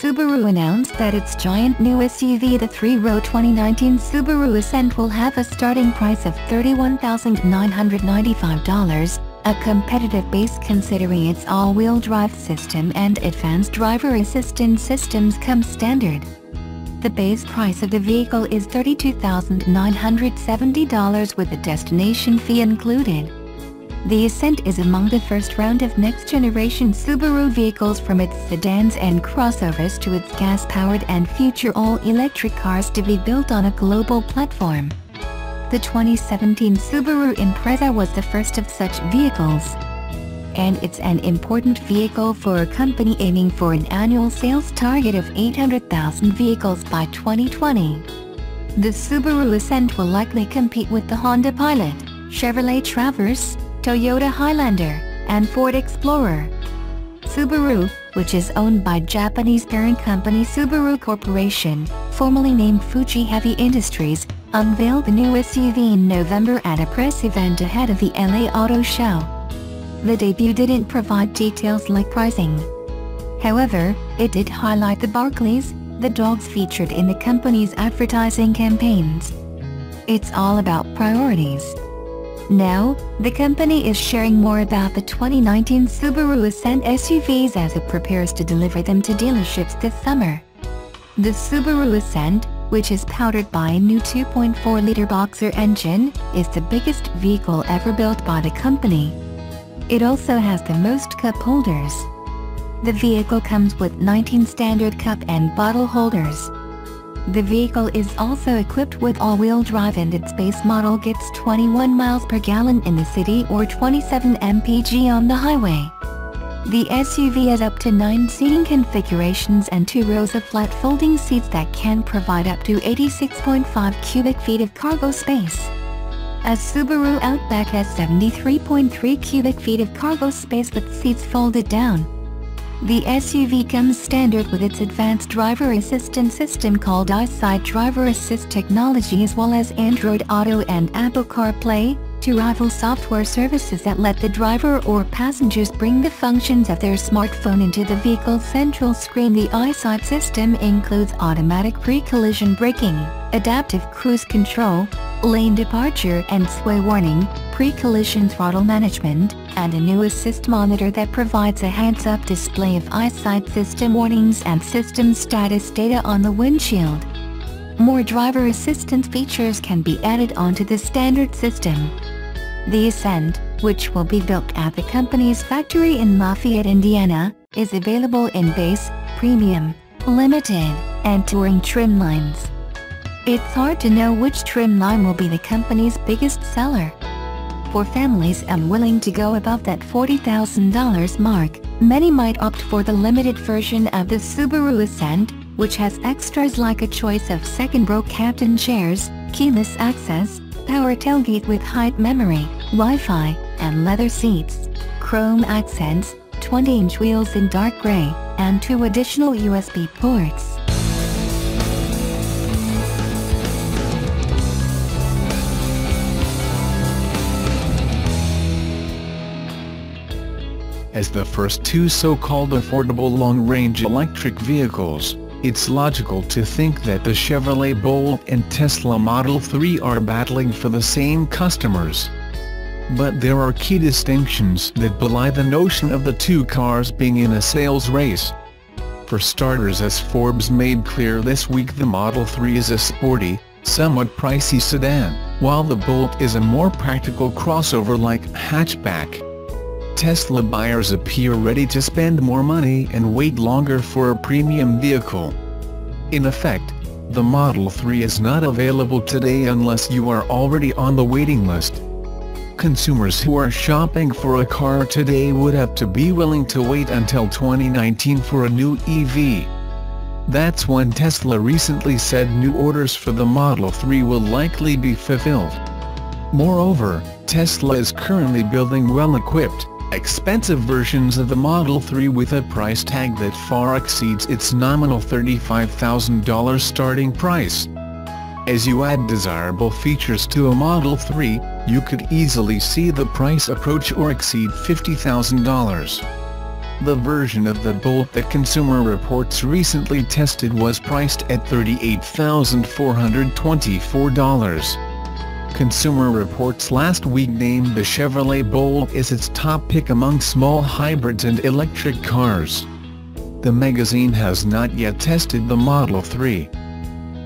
Subaru announced that its giant new SUV, the three-row 2019 Subaru Ascent, will have a starting price of $31,995, a competitive base considering its all-wheel drive system and advanced driver assistance systems come standard. The base price of the vehicle is $32,970 with a destination fee included. The Ascent is among the first round of next-generation Subaru vehicles, from its sedans and crossovers to its gas-powered and future all-electric cars to be built on a global platform. The 2017 Subaru Impreza was the first of such vehicles, and it's an important vehicle for a company aiming for an annual sales target of 800,000 vehicles by 2020. The Subaru Ascent will likely compete with the Honda Pilot, Chevrolet Traverse, Toyota Highlander, and Ford Explorer. Subaru, which is owned by Japanese parent company Subaru Corporation, formerly named Fuji Heavy Industries, unveiled the new SUV in November at a press event ahead of the LA Auto Show. The debut didn't provide details like pricing. However, it did highlight the Barkleys, the dogs featured in the company's advertising campaigns. It's all about priorities. Now, the company is sharing more about the 2019 Subaru Ascent SUVs as it prepares to deliver them to dealerships this summer. The Subaru Ascent, which is powered by a new 2.4-liter boxer engine, is the biggest vehicle ever built by the company. It also has the most cup holders. The vehicle comes with 19 standard cup and bottle holders. The vehicle is also equipped with all-wheel drive, and its base model gets 21 miles per gallon in the city or 27 mpg on the highway. The SUV has up to 9 seating configurations and 2 rows of flat folding seats that can provide up to 86.5 cubic feet of cargo space. A Subaru Outback has 73.3 cubic feet of cargo space with seats folded down. The SUV comes standard with its advanced driver assistance system called Eyesight driver assist technology, as well as Android Auto and Apple CarPlay, to rival software services that let the driver or passengers bring the functions of their smartphone into the vehicle's central screen. The Eyesight system includes automatic pre-collision braking, adaptive cruise control, lane departure and sway warning, pre-collision throttle management, and a new assist monitor that provides a heads-up display of Eyesight system warnings and system status data on the windshield. More driver assistance features can be added onto the standard system. The Ascent, which will be built at the company's factory in Lafayette, Indiana, is available in base, premium, limited, and touring trim lines. It's hard to know which trim line will be the company's biggest seller. For families unwilling to go above that $40,000 mark, many might opt for the limited version of the Subaru Ascent, which has extras like a choice of second-row captain chairs, keyless access, power tailgate with height memory, Wi-Fi, and leather seats, chrome accents, 20-inch wheels in dark gray, and 2 additional USB ports. As the first 2 so-called affordable long-range electric vehicles, it's logical to think that the Chevrolet Bolt and Tesla Model 3 are battling for the same customers. But there are key distinctions that belie the notion of the 2 cars being in a sales race. For starters, as Forbes made clear this week, the Model 3 is a sporty, somewhat pricey sedan, while the Bolt is a more practical crossover-like hatchback. Tesla buyers appear ready to spend more money and wait longer for a premium vehicle. In effect, the Model 3 is not available today unless you are already on the waiting list. Consumers who are shopping for a car today would have to be willing to wait until 2019 for a new EV. That's when Tesla recently said new orders for the Model 3 will likely be fulfilled. Moreover, Tesla is currently building well-equipped, expensive versions of the Model 3 with a price tag that far exceeds its nominal $35,000 starting price. As you add desirable features to a Model 3, you could easily see the price approach or exceed $50,000. The version of the Bolt that Consumer Reports recently tested was priced at $38,424. Consumer Reports last week named the Chevrolet Bolt as its top pick among small hybrids and electric cars. The magazine has not yet tested the Model 3.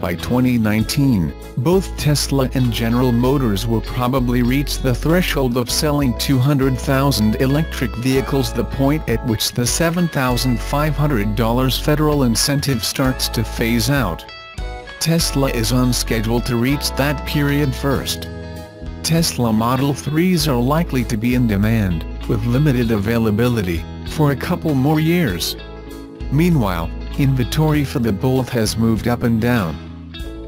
By 2019, both Tesla and General Motors will probably reach the threshold of selling 200,000 electric vehicles, the point at which the $7,500 federal incentive starts to phase out. Tesla is on schedule to reach that period first. Tesla Model 3s are likely to be in demand, with limited availability, for a couple more years. Meanwhile, inventory for the Bolt has moved up and down.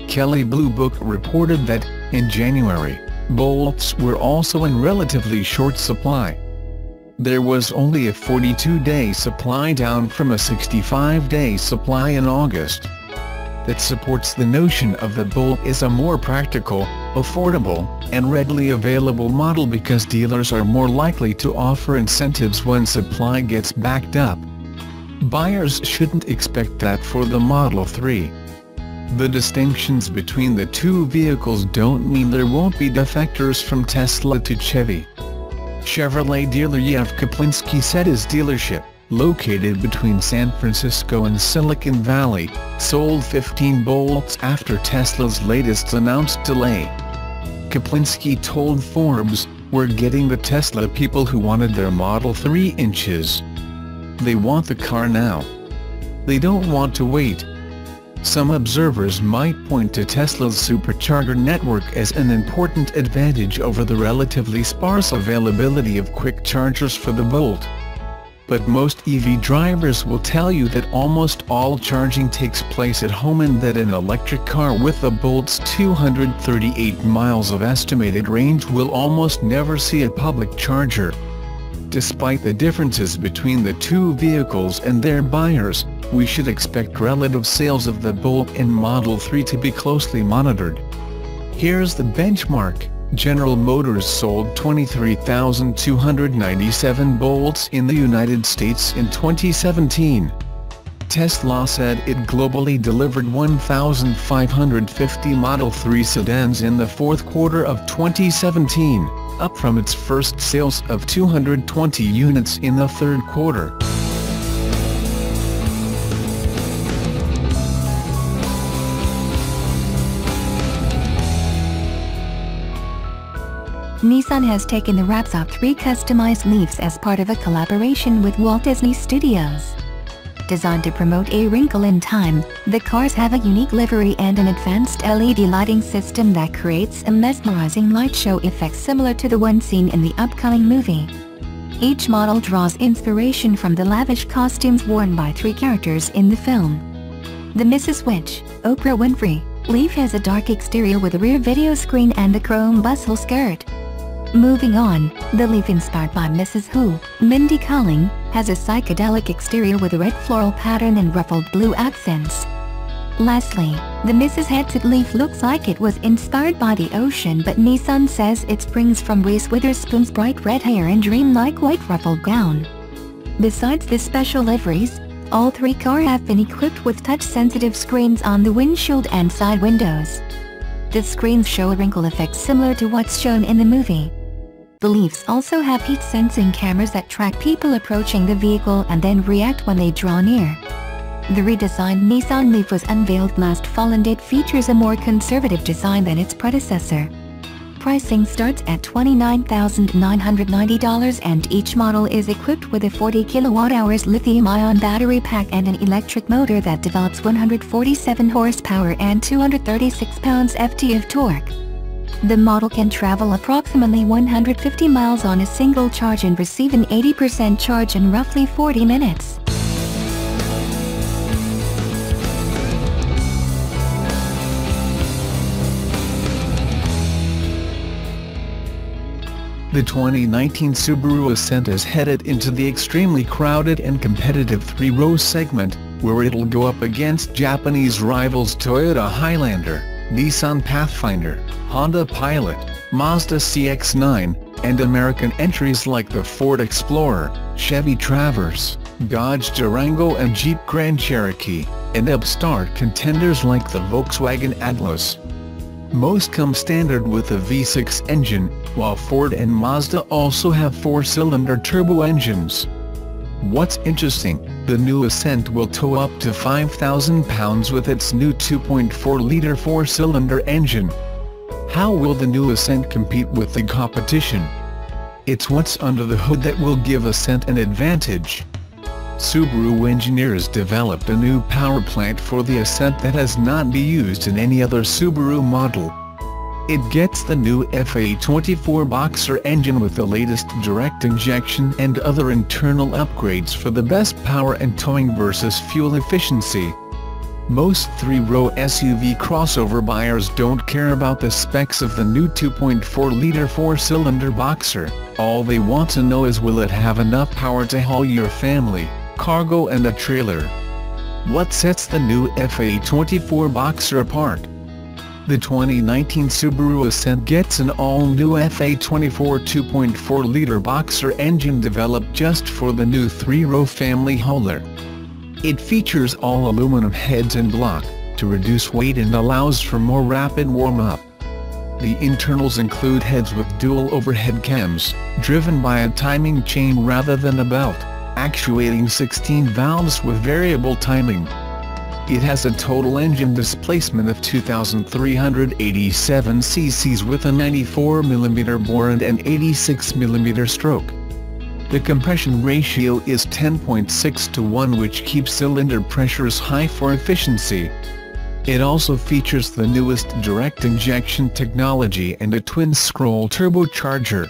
Kelley Blue Book reported that, in January, Bolts were also in relatively short supply. There was only a 42-day supply, down from a 65-day supply in August. That supports the notion of the Bolt as a more practical, affordable, and readily available model because dealers are more likely to offer incentives when supply gets backed up. Buyers shouldn't expect that for the Model 3. The distinctions between the two vehicles don't mean there won't be defectors from Tesla to Chevy. Chevrolet dealer Yev Kaplinski said his dealership, located between San Francisco and Silicon Valley, sold 15 Bolts after Tesla's latest announced delay. Kaplinski told Forbes, "We're getting the Tesla people who wanted their Model 3 inches. They want the car now. They don't want to wait." Some observers might point to Tesla's supercharger network as an important advantage over the relatively sparse availability of quick chargers for the Bolt. But most EV drivers will tell you that almost all charging takes place at home, and that an electric car with the Bolt's 238 miles of estimated range will almost never see a public charger. Despite the differences between the two vehicles and their buyers, we should expect relative sales of the Bolt and Model 3 to be closely monitored. Here's the benchmark. General Motors sold 23,297 Bolts in the United States in 2017. Tesla said it globally delivered 1,550 Model 3 sedans in the fourth quarter of 2017, up from its first sales of 220 units in the third quarter. Nissan has taken the wraps off 3 customized Leafs as part of a collaboration with Walt Disney Studios. Designed to promote A Wrinkle in Time, the cars have a unique livery and an advanced LED lighting system that creates a mesmerizing light show effect similar to the one seen in the upcoming movie. Each model draws inspiration from the lavish costumes worn by 3 characters in the film. The Mrs. Which, Oprah Winfrey, Leaf has a dark exterior with a rear video screen and a chrome bustle skirt. Moving on, the Leaf inspired by Mrs. Who, Mindy Kaling, has a psychedelic exterior with a red floral pattern and ruffled blue accents. Lastly, the Mrs. Headset Leaf looks like it was inspired by the ocean, but Nissan says it springs from Reese Witherspoon's bright red hair and dreamlike white ruffled gown. Besides the special liveries, all 3 cars have been equipped with touch-sensitive screens on the windshield and side windows. The screens show a wrinkle effect similar to what's shown in the movie. The Leafs also have heat-sensing cameras that track people approaching the vehicle and then react when they draw near. The redesigned Nissan Leaf was unveiled last fall, and it features a more conservative design than its predecessor. Pricing starts at $29,990 and each model is equipped with a 40 kWh lithium-ion battery pack and an electric motor that develops 147 horsepower and 236 pounds-ft of torque. The model can travel approximately 150 miles on a single charge and receive an 80% charge in roughly 40 minutes. The 2019 Subaru Ascent is headed into the extremely crowded and competitive 3-row segment, where it'll go up against Japanese rivals Toyota Highlander, Nissan Pathfinder, Honda Pilot, Mazda CX-9, and American entries like the Ford Explorer, Chevy Traverse, Dodge Durango and Jeep Grand Cherokee, and upstart contenders like the Volkswagen Atlas. Most come standard with a V6 engine, while Ford and Mazda also have 4-cylinder turbo engines. What's interesting, the new Ascent will tow up to 5,000 pounds with its new 2.4-liter 4-cylinder engine. How will the new Ascent compete with the competition? It's what's under the hood that will give Ascent an advantage. Subaru engineers developed a new power plant for the Ascent that has not been used in any other Subaru model. It gets the new FA24 Boxer engine with the latest direct injection and other internal upgrades for the best power and towing versus fuel efficiency. Most three-row SUV crossover buyers don't care about the specs of the new 2.4-liter 4-cylinder Boxer. All they want to know is, will it have enough power to haul your family, cargo and a trailer? What sets the new FA24 Boxer apart? The 2019 Subaru Ascent gets an all-new FA24 2.4-liter Boxer engine developed just for the new three-row family hauler. It features all aluminum heads and block, to reduce weight, and allows for more rapid warm-up. The internals include heads with dual overhead cams, driven by a timing chain rather than a belt, actuating 16 valves with variable timing. It has a total engine displacement of 2,387 cc's with a 94mm bore and an 86mm stroke. The compression ratio is 10.6 to 1, which keeps cylinder pressures high for efficiency. It also features the newest direct injection technology and a twin-scroll turbocharger.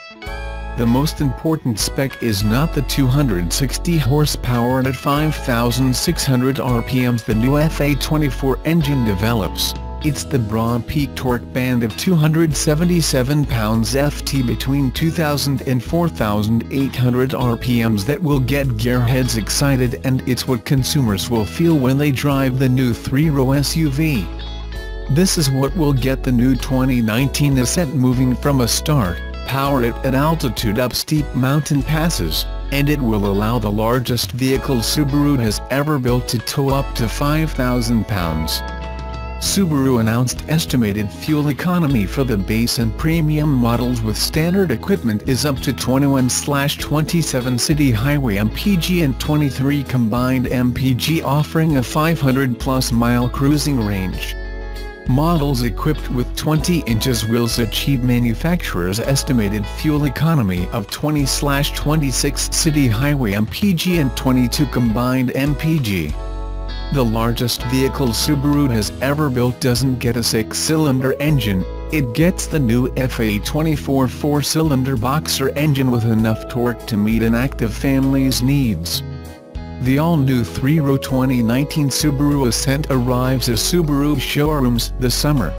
The most important spec is not the 260 horsepower at 5,600 RPMs the new FA24 engine develops, it's the broad peak torque band of 277 pounds-ft between 2,000 and 4,800 RPMs that will get gearheads excited, and it's what consumers will feel when they drive the new three-row SUV. This is what will get the new 2019 Ascent moving from a start, power it at altitude up steep mountain passes, and it will allow the largest vehicle Subaru has ever built to tow up to 5,000 pounds. Subaru announced estimated fuel economy for the base and premium models with standard equipment is up to 21/27 city highway MPG and 23 combined MPG, offering a 500+ mile cruising range. Models equipped with 20 inches wheels achieve manufacturer's estimated fuel economy of 20/26 city highway MPG and 22 combined MPG. The largest vehicle Subaru has ever built doesn't get a 6-cylinder engine, it gets the new FA24 4-cylinder Boxer engine with enough torque to meet an active family's needs. The all-new three-row 2019 Subaru Ascent arrives at Subaru showrooms this summer.